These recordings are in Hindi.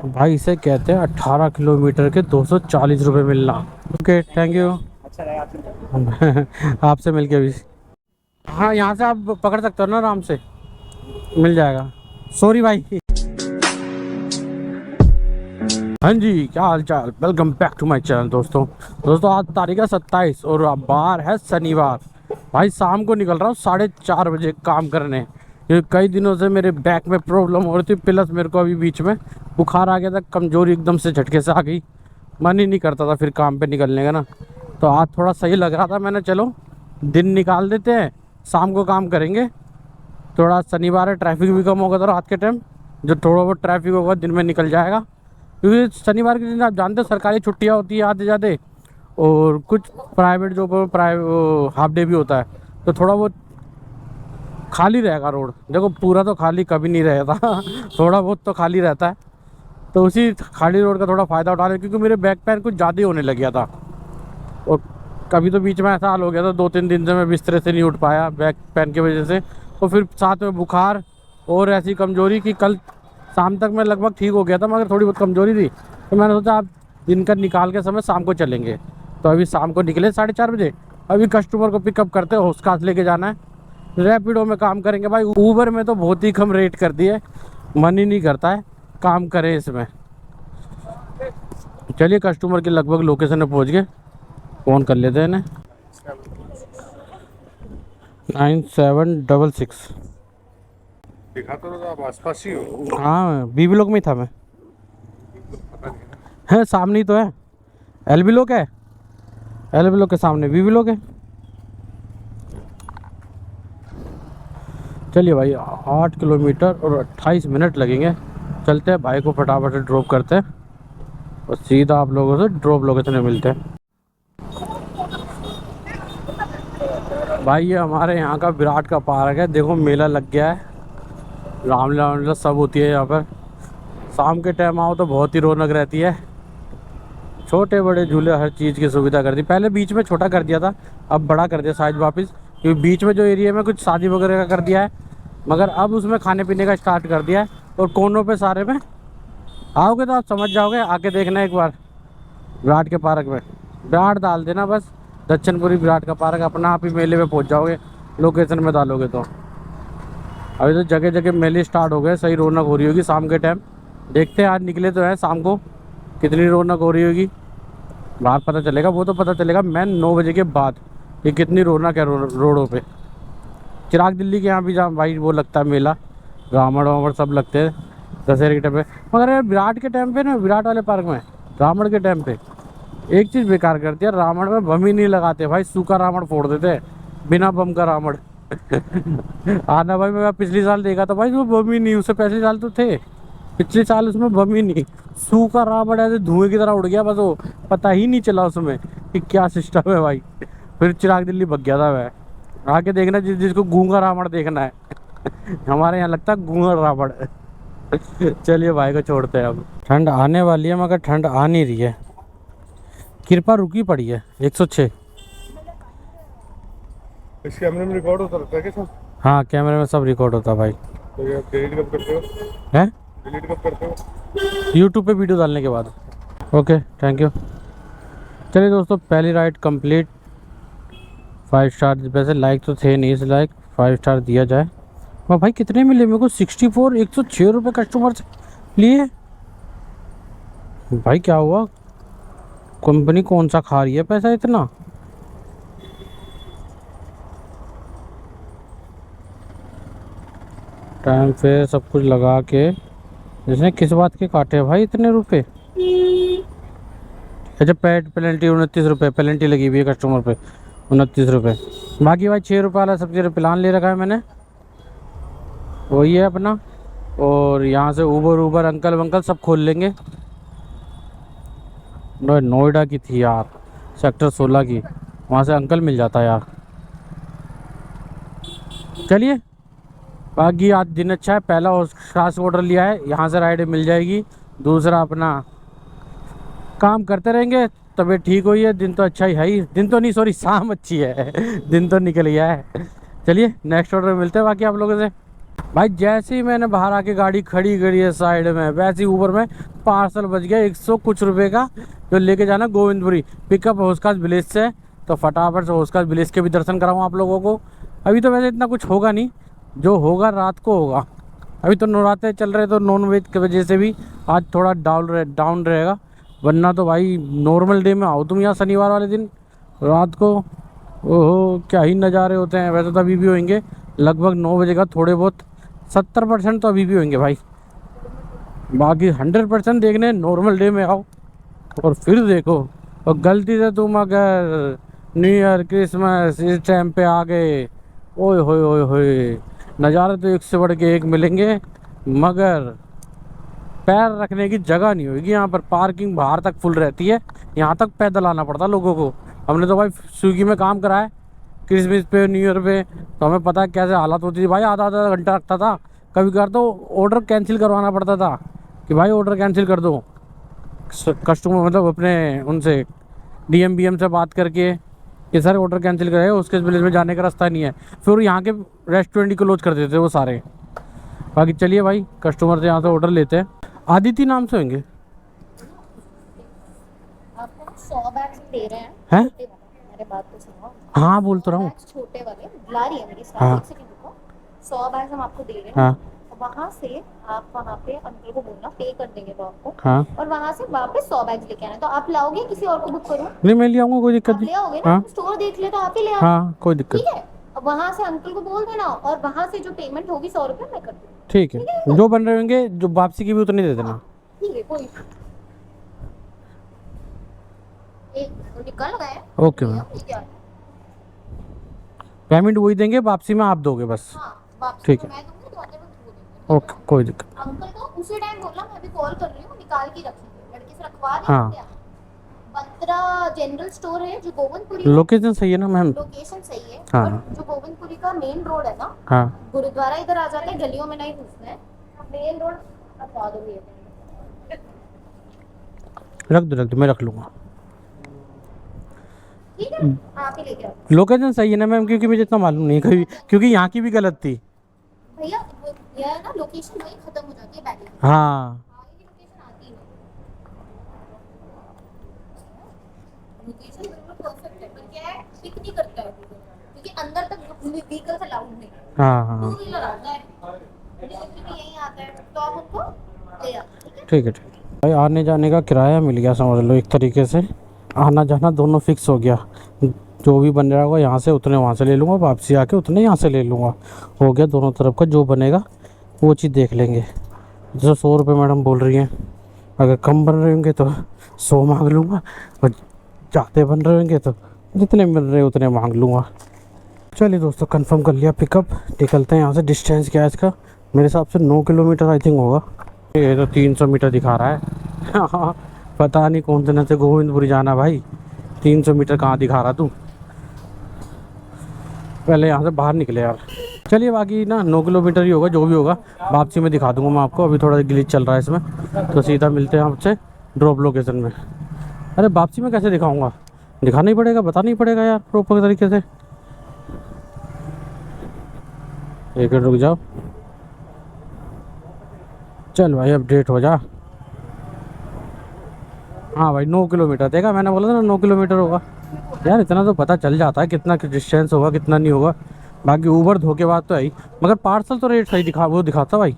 भाई इसे कहते हैं 18 किलोमीटर के 240 रुपये मिलना। Okay thank you. अच्छा रहा आपसे मिलकर। आपसे मिलके भी। हाँ यहाँ से आप पकड़ सकते हो ना आराम से, मिल जाएगा। सॉरी भाई। हाँ जी, क्या हाल चाल, welcome back to my channel. दोस्तों आज तारीख है 27 और बार है शनिवार। भाई शाम को निकल रहा हूँ 4:30 बजे काम करने, क्योंकि कई दिनों से मेरे बैक में प्रॉब्लम हो रही थी, प्लस मेरे को अभी बीच में बुखार आ गया था, कमजोरी एकदम से झटके से आ गई, मन ही नहीं करता था फिर काम पे निकलने का ना। तो आज थोड़ा सही लग रहा था, मैंने चलो दिन निकाल देते हैं, शाम को काम करेंगे। थोड़ा शनिवार है, ट्रैफिक भी कम होगा, तो रात के टाइम जो थोड़ा बहुत ट्रैफिक होगा दिन में निकल जाएगा, क्योंकि शनिवार के दिन आप जानते हैं सरकारी छुट्टियां होती है आधे ज़्यादा, और कुछ प्राइवेट जो प्राइवेट हाफ डे भी होता है, तो थोड़ा बहुत खाली रहेगा रोड। देखो पूरा तो खाली कभी नहीं रहता थोड़ा बहुत तो खाली रहता है, तो उसी खाली रोड का थोड़ा फ़ायदा उठा रहे, क्योंकि मेरे बैक पेन कुछ ज़्यादा ही होने लग गया था। और कभी तो बीच में ऐसा हाल हो गया था, 2-3 दिन से मैं बिस्तर से नहीं उठ पाया बैक पेन की वजह से, और फिर साथ में बुखार और ऐसी कमज़ोरी कि कल शाम तक मैं लगभग ठीक हो गया था, मगर थोड़ी बहुत कमज़ोरी थी। तो मैंने सोचा आप दिन का निकाल के समय शाम को चलेंगे। तो अभी शाम को निकले 4:30 बजे, अभी कस्टमर को पिकअप करते हैं, होस्कास लेके जाना है। रैपिडो में काम करेंगे भाई, ऊबर में तो बहुत ही कम रेट कर दिए, मन ही नहीं करता है काम करें इसमें। चलिए कस्टमर के लगभग लोकेशन में पहुँच गए, फ़ोन कर लेते हैं इन्हें। 9766। दिखा तो आप आसपास ही हो। हाँ बीबी लोग में ही था मैं। है सामने ही तो है, एलबी लोग है, एलबी लोग के सामने बीबी लोग है। चलिए भाई 8 किलोमीटर और 28 मिनट लगेंगे। चलते हैं, भाई को फटाफट से ड्रॉप करते हैं और सीधा आप लोगों से ड्रॉप लोकेशन में मिलते हैं। भाई ये हमारे यहाँ का विराट का पार्क है, देखो मेला लग गया है, रामलीला वामलीला सब होती है यहाँ पर। शाम के टाइम आओ तो बहुत ही रौनक रहती है, छोटे बड़े झूले हर चीज़ की सुविधा कर दी। पहले बीच में छोटा कर दिया था, अब बड़ा कर दिया शायद वापस, क्योंकि बीच में जो एरिया में कुछ शादी वगैरह का कर दिया है, मगर अब उसमें खाने पीने का स्टार्ट कर दिया है। और कोनों पे सारे में आओगे तो आप समझ जाओगे, आके देखना एक बार विराट के पार्क में। विराट डाल देना बस, दक्षिणपुरी विराट का पार्क, अपना आप ही मेले में पहुंच जाओगे लोकेशन में डालोगे तो। अभी तो जगह जगह मेले स्टार्ट हो गए, सही रौनक हो रही होगी शाम के टाइम। देखते हैं आज निकले तो हैं शाम को, कितनी रौनक हो रही होगी बाहर पता चलेगा। वो तो पता चलेगा मैन 9 बजे के बाद कि कितनी रौनक है रोडों पे। चिराग दिल्ली के यहाँ भी जहाँ भाई वो लगता है मेला, रावण वावण सब लगते हैं दशहरे के टाइम पे। मगर यार विराट के टाइम पे ना, विराट वाले पार्क में रावण के टाइम पे एक चीज़ बेकार करती है, रावण में बम ही नहीं लगाते भाई, सूखा रावण फोड़ देते हैं, बिना बम का रावण आना भाई, मैं पिछले साल देखा था भाई वो बम ही नहीं, उससे पिछले साल तो थे, पिछले साल उसमें बम ही नहीं, सूखा रावण ऐसे धुएं की तरह उड़ गया, बस वो पता ही नहीं चला उसमें कि क्या सिस्टम है भाई। फिर चिराग दिल्ली भग गया था वह। आके देखना जिसको गूंगा रावण देखना है हमारे यहाँ लगता है गूंगा रावण चलिए भाई को छोड़ते हैं अब। ठंड आने वाली है मगर ठंड आ नहीं रही है, कृपा रुकी पड़ी है 106। इस कैमरे में रिकॉर्ड होता रहता है क्या सब? हाँ कैमरे में सब रिकॉर्ड होता है भाई। तो ये आप डिलीट कब करते हो? है डिलीट कब करते हो? यूट्यूब पे वीडियो डालने के बाद। Okay thank you. चलिए दोस्तों पहली राइड कंप्लीट, 5 स्टार। वैसे लाइक तो थे नहीं, इस लाइक 5 स्टार दिया जाए। वाह भाई कितने मिले मेरे को, 64 106 रुपये कस्टमर से लिए। भाई क्या हुआ, कंपनी कौन सा खा रही है पैसा इतना। टाइम पे सब कुछ लगा के इसने किस बात के काटे भाई इतने रुपए। अच्छा पेड पेनल्टी 29 रुपये पेनल्टी लगी हुई है कस्टमर पे, 29 रुपये। बाकी भाई 6 रुपये वाला सबसे प्लान ले रखा है मैंने, वही है अपना। और यहाँ से ऊबर अंकल वंकल सब खोल लेंगे। नोएडा की थी यार, सेक्टर 16 की, वहाँ से अंकल मिल जाता है यार। चलिए बाकी आज दिन अच्छा है, पहला खास ऑर्डर लिया है, यहाँ से राइड मिल जाएगी। दूसरा अपना काम करते रहेंगे, तबीयत ठीक हुई है, दिन तो अच्छा ही है ही, दिन तो नहीं सॉरी शाम अच्छी है दिन तो निकल गया है। चलिए नेक्स्ट ऑर्डर में मिलते हैं बाकी आप लोगों से। भाई जैसे ही मैंने बाहर आके गाड़ी खड़ी करी है साइड में, वैसे ही ऊपर में पार्सल बच गया 100 कुछ रुपए का, जो लेके जाना गोविंदपुरी। पिकअप होस्काज विलेज से, तो फटाफट से होस्काज विलेज के भी दर्शन कराऊँ आप लोगों को। अभी तो वैसे इतना कुछ होगा नहीं, जो होगा रात को होगा। अभी तो नवरात्रे चल रहे, तो नॉन वेज की वजह से भी आज थोड़ा डाउन रहेगा, वरना तो भाई नॉर्मल डे में आओ तुम यहाँ शनिवार वाले दिन रात को, ओहो क्या ही नज़ारे होते हैं। वैसे तो अभी भी होंगे, लगभग 9 बजे का थोड़े बहुत 70% तो अभी भी होंगे भाई, बाकी 100% देखने नॉर्मल डे में आओ और फिर देखो। और गलती से तुम अगर न्यू ईयर क्रिसमस इस टाइम पे आ गए, ओए होए होए होए, नज़ारे तो एक से बढ़ के एक मिलेंगे, मगर पैर रखने की जगह नहीं होगी यहाँ पर। पार्किंग बाहर तक फुल रहती है, यहाँ तक पैदल आना पड़ता लोगों को। हमने तो भाई स्विगी में काम करा है क्रिसमस पे न्यू ईयर पे, तो हमें पता है कैसे हालत होती थी भाई। आधा आधा घंटा लगता था, कभी कभार तो ऑर्डर कैंसिल करवाना पड़ता था कि भाई ऑर्डर कैंसिल कर दो। कस्टमर मतलब अपने उनसे डीएम से बात करके कि सर ऑर्डर कैंसिल करे, उसके विलेज में जाने का रास्ता नहीं है। फिर यहाँ के रेस्टोरेंट ही क्लोज कर देते थे वो सारे। बाकी चलिए भाई, कस्टमर से यहाँ से ऑर्डर लेते हैं। आदिति नाम से होंगे, आपको 100 बैग्स दे रहे हैं। हैं? छोटे वाले, मेरे बात तो सुनो। हाँ बोल तो रहा हूँ। बैग्स छोटे वाले बुला रही है मेरी साथ, हाँ। एक सेकंड रुको। 100 बैग्स हम आपको दे रहे हैं। हाँ वहाँ से आप वहाँ पे अंकल को बोलना, पे कर देंगे वो आपको। हाँ, और वहाँ से वापस 100 बैग्स लेके आना। तो आप लाओगे, किसी और को बुक करूँ? नहीं मैं ले आऊँगा, कोई दिक्कत आप ले नहीं। आओगे ना? हाँ स्टोर देख ले तो आप ही ले आओ। हाँ कोई दिक्कत ठीक है, अब वहाँ से अंकल को बोल देना, और वहाँ से जो पेमेंट होगी 100 रुपये मैं कर दूँगी। ठीक है। जो बन रहे होंगे, जो वापसी की भी उतनी दे देना। ठीक है, कोई एक तो निकल गए। ओके मैम, ठीक है, पेमेंट वही देंगे, वापसी में आप दोगे बस। हाँ वापस ठीक तो है। मैं दूंगी, तो अंकल को देंगे। ओके कोई दिक्कत। अंकल को उसी टाइम बोलना मैं अभी कॉल कर रही हूँ, निकाल के रखेंगे, लड़के से रखवा दें। हाँ। क्या बत्रा जनरल स्टोर है जो गोविंदपुरी, लोकेशन सही है ना मैम? लोकेशन सही है। हाँ। और जो गोविंदपुरी का मेन रोड है ना, हाँ गुरुद्वारा इधर आ जाते हैं, गलियों में नहीं घुसना है, मेन रोड रखवा दो भैया। रख दो मैं रख लूँगा। ठीक है, आप ही लेके आओ लोकेशन सही है ना मैम? क्योंकि मुझे इतना मालूम नहीं कभी, क्योंकि यहाँ की भी गलत थी। भैया। यह है ना, लोकेशन वही खत्म हो जाती है बैग। हाँ आगे की लोकेशन आती नहीं। लोकेशन बिल्कुल परफेक्ट है, पर क्या है, पिक नहीं करता है Google, क्योंकि अंदर तक व्हीकल अलाउड नहीं। हाँ हाँ टू व्हीलर आता है, डिलीवरी भी यहीं आता है, तो आप उनको ले आओ। ठीक है, ठीक है। ठीक भाई, आने जाने का किराया मिल गया समझ लो, एक तरीके से आना जाना दोनों फिक्स हो गया। जो भी बन रहा होगा यहाँ से उतने वहाँ से ले लूँगा, वापसी आके उतने यहाँ से ले लूँगा। हो गया दोनों तरफ का, जो बनेगा वो चीज़ देख लेंगे। जैसे 100 रुपये मैडम बोल रही हैं, अगर कम बन रहे होंगे तो 100 मांग लूँगा, और ज़्यादा बन रहे होंगे तो जितने मिल रहे उतने मांग लूँगा। चलिए दोस्तों, कंफर्म कर लिया पिकअप, निकलते हैं यहाँ से। डिस्टेंस क्या है इसका? मेरे हिसाब से 9 किलोमीटर आई थिंक होगा। ये तो 300 मीटर दिखा रहा है। पता नहीं कौन से न से गोविंदपुरी जाना भाई, 300 मीटर कहाँ दिखा रहा तू? पहले यहाँ से बाहर निकले यार। चलिए, बाकी ना 9 किलोमीटर ही होगा, जो भी होगा वापसी में दिखा दूंगा मैं आपको। अभी थोड़ा ग्लिच चल रहा है इसमें, तो सीधा मिलते हैं आपसे ड्रॉप लोकेशन में। अरे वापसी में कैसे दिखाऊंगा? दिखाना ही पड़ेगा, बताना ही पड़ेगा यार प्रॉपर तरीके से। एक मिनट रुक जाओ, चल भाई अपडेट हो जा। हाँ भाई 9 किलोमीटर, देखा मैंने बोला था ना 9 किलोमीटर होगा यार। इतना तो पता चल जाता है कितना डिस्टेंस होगा कितना नहीं होगा। बाकी ऊबर धोखेबाज तो है ही, मगर पार्सल तो रेट सही दिखाता भाई।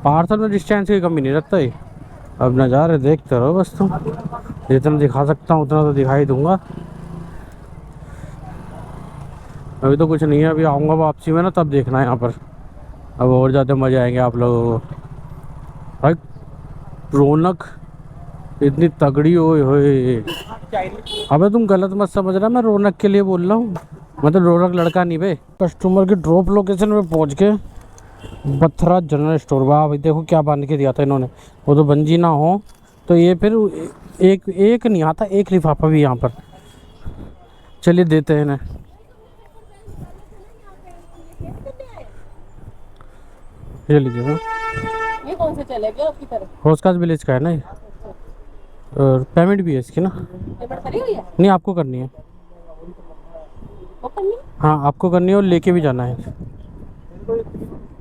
पार्सल में डिस्टेंस की कमी नहीं रखता ही। अब नज़ारे देखते रहो बस तुम, जितना दिखा सकता हूँ उतना तो दिखा ही दूँगा। अभी तो कुछ नहीं है, अभी आऊँगा वापसी में ना, तब देखना है यहाँ पर। अब और ज़्यादा मज़े आएंगे आप लोगों को भाई। रौनक इतनी तगड़ी होए। अबे तुम गलत मत समझना, मैं रौनक के लिए बोल रहा हूँ, मतलब रौनक लड़का नहीं बे। कस्टमर की ड्रॉप लोकेशन पे पहुँच के बथरा जनरल स्टोर, वाह भाई देखो क्या बांध के दिया था इन्होंने। वो तो बंजी ना हो तो ये फिर एक नहीं आता, एक लिफाफा भी यहाँ पर। चलिए देते हैं ना। ये लीजिए ना, ये कौन से चले गए आपकी तरफ? होस्काज विलेज का है ना ये, और पेमेंट भी है इसकी ना। पेमेंट करी हुई है? नहीं आपको करनी है। वो करनी? हाँ आपको करनी है, और लेके भी जाना है।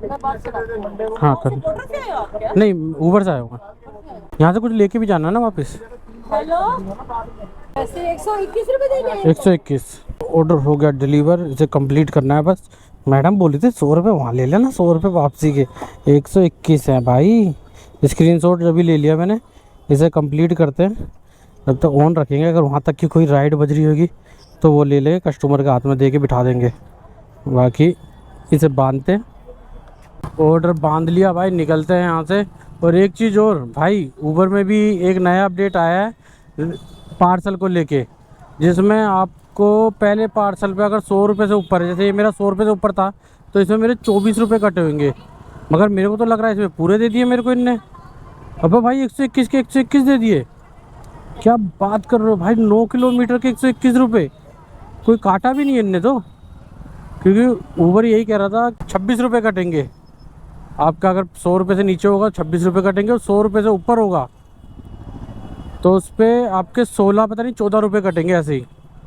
मैं बात चलाती हूँ। हाँ कर। मोटर से आए हो आप क्या? नहीं ऊबर से आया हूँ मैं। यहाँ से कुछ लेके भी जाना है ना वापस। हेलो, ऐसे 121 रुपए देंगे। 121 ऑर्डर हो गया डिलीवर, इसे कंप्लीट करना है बस। मैडम बोली थी 100 रुपये वहाँ ले लेना, 100 रुपये वापसी के। 121 है भाई, स्क्रीनशॉट अभी ले लिया मैंने। इसे कंप्लीट करते हैं, जब तक ऑन रखेंगे। अगर वहाँ तक की कोई राइड बज रही होगी तो वो ले ले, कस्टमर के हाथ में दे के बिठा देंगे। बाकी इसे बांधते हैं। ऑर्डर बांध लिया भाई, निकलते हैं यहाँ से। और एक चीज़ और भाई, ऊबर में भी एक नया अपडेट आया है पार्सल को लेके, जिसमें आपको पहले पार्सल पे अगर 100 रुपये से ऊपर, जैसे ये मेरा 100 रुपये से ऊपर था, तो इसमें मेरे 24 रुपये कटे होंगे। मगर मेरे को तो लग रहा है इसमें पूरे दे दिए मेरे को इनने। अबे भाई 121 के 121 दे दिए, क्या बात कर रहे हो भाई। 9 किलोमीटर के 121 रुपये, कोई काटा भी नहीं इनने तो। क्योंकि ऊबर यही कह रहा था 26 रुपये कटेंगे आपका, अगर 100 रुपये से नीचे होगा 26 रुपये कटेंगे, और 100 रुपये से ऊपर होगा तो उस पर आपके 16 पता नहीं 14 रुपये कटेंगे। ऐसे ही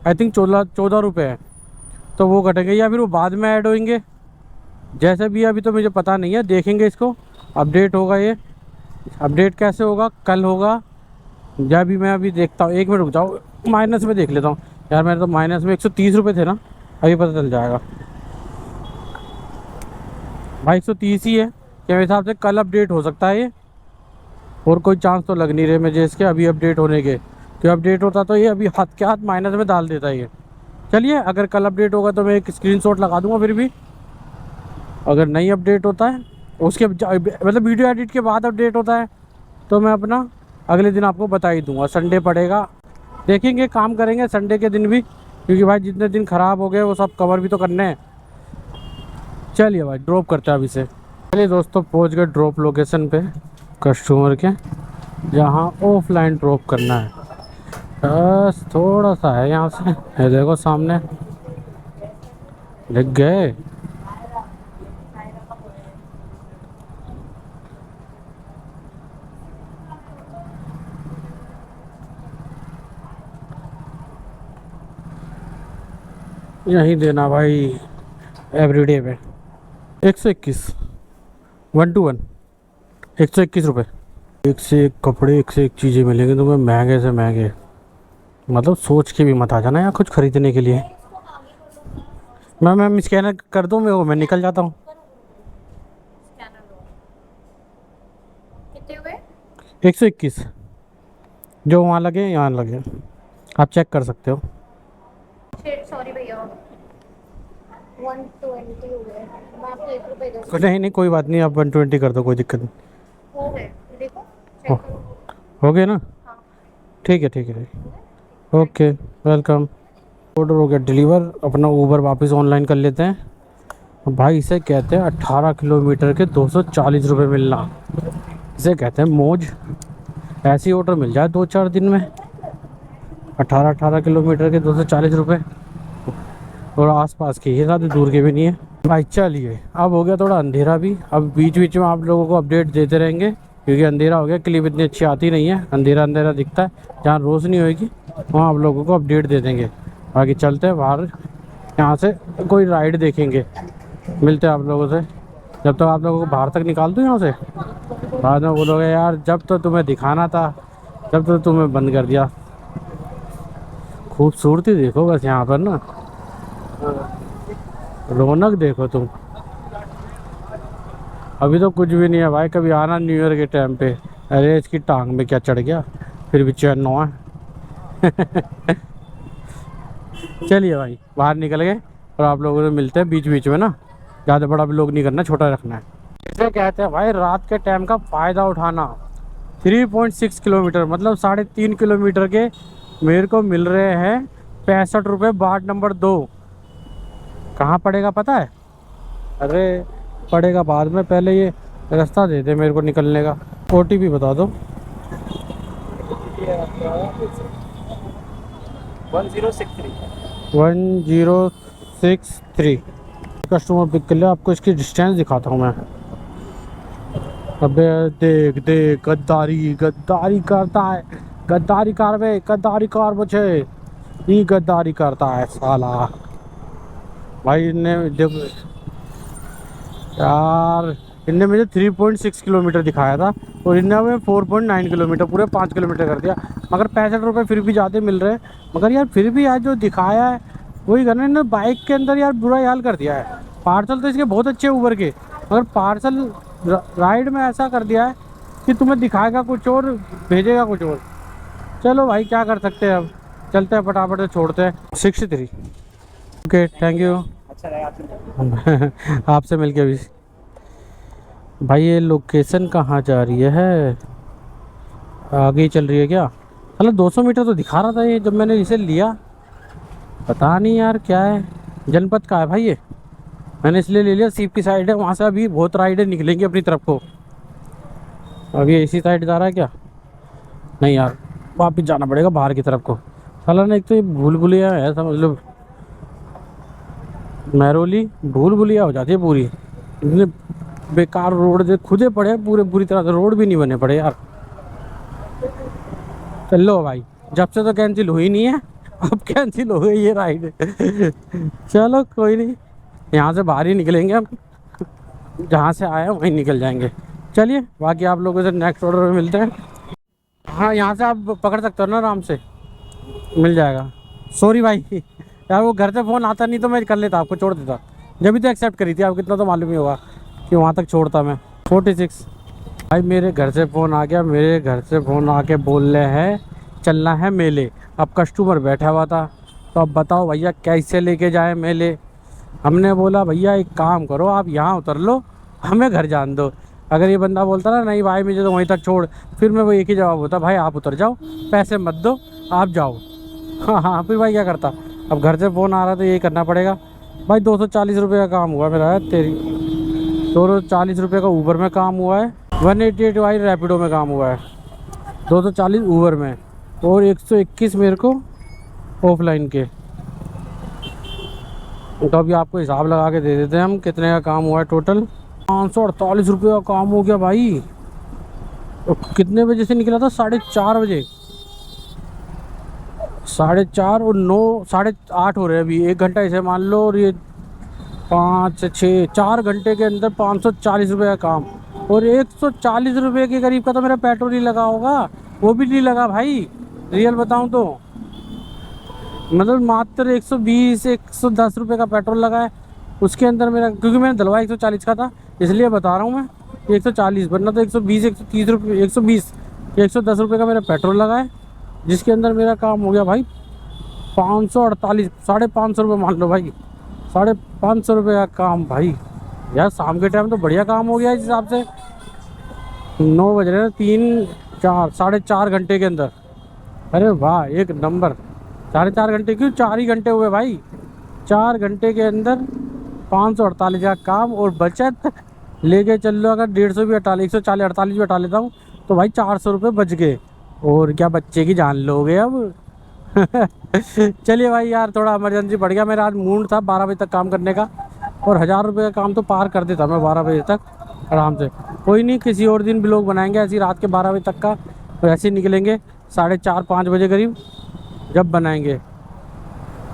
आई थिंक 14 रुपये है, तो वो कटेंगे या फिर वो बाद में ऐड होंगे, जैसे भी। अभी तो मुझे पता नहीं है, देखेंगे इसको। अपडेट होगा ये, अपडेट कैसे होगा, कल होगा या भी। मैं अभी देखता हूँ, 1 मिनट रुक जाओ, माइनस में देख लेता हूँ यार। मेरे तो माइनस में 130 रुपये थे ना, अभी पता चल जाएगा भाई। 130 ही है कि मेरे हिसाब से कल अपडेट हो सकता है ये, और कोई चांस तो लग नहीं रहे मुझे इसके अभी अपडेट होने के। तो अपडेट होता तो ये अभी हाथ के हाथ माइनस में डाल देता है ये। चलिए, अगर कल अपडेट होगा तो मैं एक स्क्रीनशॉट लगा दूंगा। फिर भी अगर नहीं अपडेट होता है उसके मतलब वीडियो एडिट के बाद अपडेट होता है, तो मैं अपना अगले दिन आपको बता ही दूंगा। संडे पड़ेगा, देखेंगे, काम करेंगे संडे के दिन भी, क्योंकि भाई जितने दिन ख़राब हो गए वो सब कवर भी तो करने हैं। चलिए भाई, ड्रॉप करते हैं अभी से। चलिए दोस्तों, पहुंच गए ड्रॉप लोकेशन पे कस्टमर के, जहां ऑफलाइन ड्रॉप करना है। बस थोड़ा सा है यहाँ से, ये देखो सामने दिख गए। यहीं देना भाई, एवरीडे पे। 121 1 to 1 121 रुपये। एक से एक कपड़े, एक से एक चीज़ें मिलेंगी तुम्हें, महंगे से महंगे। मतलब सोच के भी मत आ जाना यार कुछ खरीदने के लिए। मैं स्कैनर कर दूँ मेरे को, मैं निकल जाता हूँ। स्कैनर लो। कितने हुए? 121 जो वहाँ लगे यहाँ लगे, आप चेक कर सकते हो। सॉरी भैया, 120 हो गए। मैं आपको 1 रुपये दूँ। नहीं कोई बात नहीं, आप 120 कर दो, कोई दिक्कत नहीं। हो गए, देखो चेक हो करो। हो गए ना? हाँ। ठीक है ठीक है, ओके वेलकम। ऑर्डर हो गया डिलीवर, अपना ऊबर वापस ऑनलाइन कर लेते हैं। भाई इसे कहते हैं 18 किलोमीटर के 240 रुपये मिलना, इसे कहते हैं मौज। ऐसी ऑर्डर मिल जाए 2-4 दिन में, 18 किलोमीटर के 240 रुपये, और आसपास के, ये ज़्यादा दूर के भी नहीं है भाई। चलिए, अब हो गया थोड़ा अंधेरा भी, अब बीच बीच में आप लोगों को अपडेट देते रहेंगे, क्योंकि अंधेरा हो गया, क्लिप इतनी अच्छी आती नहीं है, अंधेरा अंधेरा दिखता है। जहाँ रोशनी होगी वहाँ आप लोगों को अपडेट दे देंगे। बाकी चलते हैं बाहर, यहाँ से कोई राइड देखेंगे, मिलते हैं आप लोगों से। जब तक आप लोगों को बाहर तक निकाल दूँ यहाँ से, बाद में बोलोगे यार जब तो तुम्हें दिखाना था, जब तो तुम्हें बंद कर दिया। खूबसूरती देखो बस यहाँ पर ना, रौनक देखो तुम। अभी तो कुछ भी नहीं है भाई, कभी आना न्यू ईयर के टाइम पे। अरे इसकी टांग में क्या चढ़ गया, फिर भी चैन नो है। चलिए भाई, बाहर निकल गए, और आप लोगों से मिलते हैं बीच बीच में ना। ज़्यादा बड़ा भी लोग नहीं करना, छोटा रखना है। इसे कहते हैं भाई रात के टाइम का फ़ायदा उठाना। 3.6 किलोमीटर मतलब 3.5 किलोमीटर के मेरे को मिल रहे हैं 65 रुपये। वार्ड नंबर 2 कहाँ पड़ेगा पता है? अरे पड़ेगा बाद में, पहले ये रास्ता दे दे मेरे को निकलने का। OTP बता दो। 1063 कस्टमर पिक कर लिया। आपको इसकी डिस्टेंस दिखाता हूँ मैं। अबे देख देख, गद्दारी गद्दारी करता है, गद्दारी कर बे, गद्दारी कर बचे, ये गद्दारी करता है साला। भाई ने देखो यार इनने मुझे 3.6 किलोमीटर दिखाया था और इनने हमें 4.9 किलोमीटर, पूरे 5 किलोमीटर कर दिया। मगर 65 रुपये फिर भी ज़्यादा मिल रहे हैं। मगर यार फिर भी यार जो दिखाया है वही करना। इन्होंने बाइक के अंदर यार बुरा हाल कर दिया है। पार्सल तो इसके बहुत अच्छे ऊबर के, मगर पार्सल राइड में ऐसा कर दिया है कि तुम्हें दिखाएगा कुछ और भेजेगा कुछ और। चलो भाई क्या कर सकते हैं, अब चलते हैं फटाफट से, छोड़ते हैं। 63। Okay thank you. अच्छा लगा आपसे। आपसे मिलके भी। भाई ये लोकेशन कहाँ जा रही है? आगे ही चल रही है क्या? मतलब 200 मीटर तो दिखा रहा था ये जब मैंने इसे लिया। पता नहीं यार क्या है, जनपद का है भाई ये। मैंने इसलिए ले लिया, सीप की साइड है, वहाँ से अभी बहुत राइडें निकलेंगी अपनी तरफ को। अभी इसी साइड जा रहा है क्या? नहीं यार, वापस जाना पड़ेगा बाहर की तरफ को। साला ना एक तो ये भूल भुलिया है, समझ लो महरौली भूल भुलिया हो जाती है पूरी। इतने बेकार रोड जो खुदे पड़े हैं पूरे, बुरी तरह से रोड भी नहीं बने पड़े यार। चलो भाई, जब से तो कैंसिल हुई नहीं है, अब कैंसिल हो गई ये राइड। चलो कोई नहीं, यहाँ से बाहर ही निकलेंगे हम, जहाँ से आए हैं वहीं निकल जाएंगे। चलिए बाकी आप लोगों से नेक्स्ट ऑर्डर में मिलते हैं। हाँ यहाँ से आप पकड़ सकते हो ना, आराम से मिल जाएगा। सॉरी भाई यार, वो घर से फ़ोन आता नहीं तो मैं कर लेता, आपको छोड़ देता। जब भी तो एक्सेप्ट करी थी, आपको कितना तो मालूम ही होगा कि वहाँ तक छोड़ता मैं। 46। भाई मेरे घर से फ़ोन आ गया, मेरे घर से फ़ोन आके बोल रहे हैं चलना है मेले। अब कस्टमर बैठा हुआ था, तो अब बताओ भैया कैसे लेके जाए मेले। हमने बोला भैया एक काम करो, आप यहाँ उतर लो, हमें घर जान दो। अगर ये बंदा बोलता ना नहीं भाई मुझे तो वहीं तक छोड़, फिर मैं वो एक ही जवाब होता, भाई आप उतर जाओ, पैसे मत दो, आप जाओ। हाँ फिर भाई क्या करता। अब घर से फ़ोन आ रहा तो यही करना पड़ेगा। भाई 240 रुपये का काम हुआ मेरा है तेरी। 240 रुपये का ऊबर में काम हुआ है, 188 भाई रैपिडो में काम हुआ है, 240 ऊबर में और 121 मेरे को ऑफलाइन के। तो अभी आपको हिसाब लगा के दे देते हैं हम कितने का काम हुआ है टोटल। 548 रुपये का काम हो गया भाई। तो कितने बजे से निकला था? 4:30 बजे। 4:30 और 9, 8:30 हो रहे हैं अभी। 1 घंटा इसे मान लो, और ये 5 से 6, 4 घंटे के अंदर 540 रुपये का काम। और 140 रुपये के करीब का तो मेरा पेट्रोल ही लगा होगा, वो भी नहीं लगा भाई, रियल बताऊं तो। मतलब मात्र 120 110 रुपये का पेट्रोल लगा है उसके अंदर मेरा, क्योंकि मैंने डलवाया 140 का था, इसलिए बता रहा हूँ मैं 140, वरना तो 120 130 रुपये 120 110 रुपये का मेरा पेट्रोल लगा है, जिसके अंदर मेरा काम हो गया भाई 548, 550 रुपये मान लो भाई, 550 रुपये का काम भाई। यार शाम के टाइम तो बढ़िया काम हो गया इस हिसाब से। 9 बज रहे हैं, 3 4 4.5 घंटे के अंदर। अरे वाह एक नंबर। 4.5 घंटे क्यों, 4 ही घंटे हुए भाई। 4 घंटे के अंदर 548 का काम और बचत लेके चल लो। अगर 150 भी हटा ले, 140 48 भी हटा लेता हूँ तो भाई 400 रुपये बच गए। और क्या बच्चे की जान लोगे अब। चलिए भाई यार, थोड़ा इमरजेंसी पड़ गया मेरा, आज मूड था 12 बजे तक काम करने का, और 1000 रुपये का काम तो पार कर देता मैं 12 बजे तक आराम से। कोई नहीं, किसी और दिन भी लोग बनाएंगे ऐसी रात के 12 बजे तक का, तो ऐसे ही निकलेंगे 4:30 5 बजे करीब जब बनाएंगे।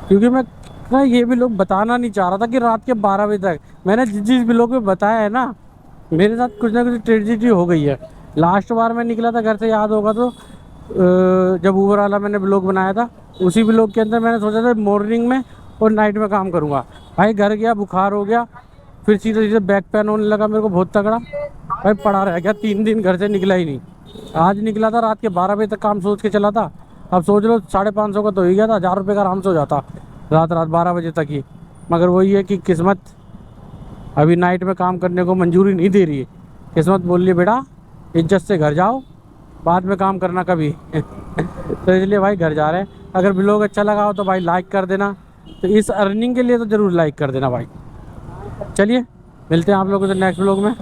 क्योंकि मैं ना ये भी लोग बताना नहीं चाह रहा था कि रात के 12 बजे तक, मैंने जिस भी लोग में बताया है ना, मेरे साथ कुछ ना कुछ ट्रेजिडी हो गई है। लास्ट बार मैं निकला था घर से, याद होगा तो, जब ऊबर वाला मैंने ब्लॉग बनाया था, उसी ब्लॉग के अंदर मैंने सोचा था मॉर्निंग में और नाइट में काम करूँगा। भाई घर गया, बुखार हो गया, फिर सीधे सीधे बैक पेन होने लगा मेरे को बहुत तगड़ा। भाई पड़ा रह गया, 3 दिन घर से निकला ही नहीं। आज निकला था रात के 12 बजे तक काम सोच के चला था। अब सोच लो 550 का तो ही गया था, 1000 रुपये का आराम से हो जाता रात 12 बजे तक ही। मगर वही है कि किस्मत अभी नाइट में काम करने को मंजूरी नहीं दे रही है। किस्मत बोल रही बेटा इज्जत से घर जाओ, बाद में काम करना कभी। तो इसलिए भाई घर जा रहे हैं। अगर ब्लॉग अच्छा लगा हो तो भाई लाइक कर देना, तो इस अर्निंग के लिए तो ज़रूर लाइक कर देना भाई। चलिए मिलते हैं आप लोगों से नेक्स्ट ब्लॉग में।